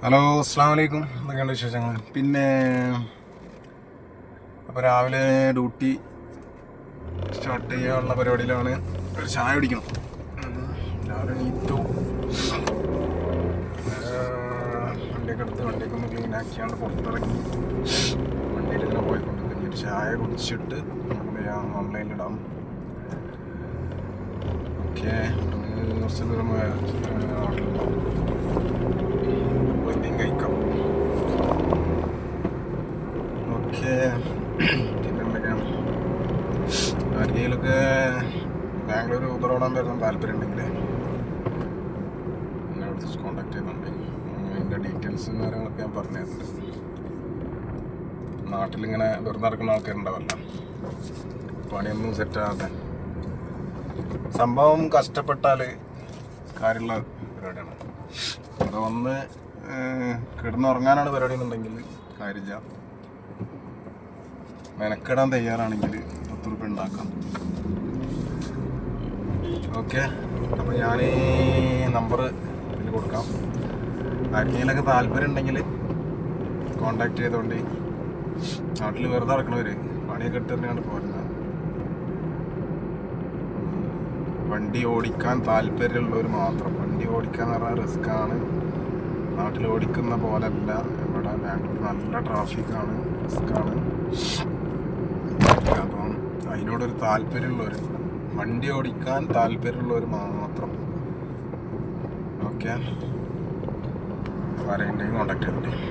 Hello, അസ്സാം വലൈക്കും. എന്തൊക്കെയുണ്ട് വിശേഷങ്ങൾ? പിന്നെ അപ്പോൾ രാവിലെ ഡ്യൂട്ടി സ്റ്റാർട്ട് ചെയ്യാനുള്ള പരിപാടിയിലാണ്. ഒരു ചായ കുടിക്കണം. രാവിലെ നീറ്റു വണ്ടിയൊക്കെ എടുത്ത് വണ്ടിയൊക്കെ ഒന്ന് ക്ലീൻ ആക്കിയാണ്ട് പുറത്തിറങ്ങി വണ്ടിയിൽ ഇങ്ങനെ പോയിക്കൊണ്ട് കഴിഞ്ഞിട്ട് ചായ കുടിച്ചിട്ട് നമുക്ക് ഓൺലൈനിലിടാം. ഓക്കെ, കുറച്ച് ദൂരം ഹോട്ടലുണ്ടാവും, എന്തെങ്കിലും കഴിക്കാം. ഓക്കെ, പിന്നെ എന്തൊക്കെയാണ്, ആർക്കെങ്കിലൊക്കെ ബാംഗ്ലൂർ ഊബർ ഓടാൻ വരുന്ന താല്പര്യം ഉണ്ടെങ്കിൽ എന്നെ വിളിച്ച് കോണ്ടാക്ട് ചെയ്യുന്നുണ്ടെങ്കിൽ അതിൻ്റെ ഡീറ്റെയിൽസും കാര്യങ്ങളൊക്കെ ഞാൻ പറഞ്ഞു തരുന്നുണ്ട്. നാട്ടിലിങ്ങനെ വെറുതെ നടക്കുന്ന ആൾക്കാരുണ്ടാവല്ലോ, പണിയൊന്നും സെറ്റാകാതെ. സംഭവം കഷ്ടപ്പെട്ടാൽ കാര്യമുള്ള പരിപാടിയാണ്. അത് വന്ന് കിടന്നുറങ്ങാനാണ് പരിപാടി എന്നുണ്ടെങ്കിൽ കാര്യമില്ല. മെനക്കെടാൻ തയ്യാറാണെങ്കിൽ 10 രൂപ ഉണ്ടാക്കാം. ഓക്കെ, അപ്പോൾ ഞാൻ ഈ നമ്പർ ഇതിൽ കൊടുക്കാം. ആർക്കെങ്കിലൊക്കെ താല്പര്യം ഉണ്ടെങ്കിൽ കോണ്ടാക്ട് ചെയ്തുകൊണ്ട്. നാട്ടിൽ വെറുതെ നടക്കണവർ പണിയൊക്കെ ഇട്ടെറിഞ്ഞാണ്ട് പോരുന്ന, വണ്ടി ഓടിക്കാൻ താല്പര്യമുള്ളവർ മാത്രം. വണ്ടി ഓടിക്കാൻ എന്ന് പറഞ്ഞാൽ റിസ്ക്കാണ്. നാട്ടിൽ ഓടിക്കുന്ന പോലല്ല. ഇവിടെ ബാംഗ്ലൂർ നല്ല ട്രാഫിക്കാണ്, റിസ്ക്കാണ്. അപ്പം അതിനോടൊരു താല്പര്യമുള്ളവർ, വണ്ടി ഓടിക്കാൻ താല്പര്യമുള്ളവർ മാത്രം. ഓക്കെ, ആരെയും കോണ്ടാക്ട് ചെയ്തിട്ടുണ്ട്.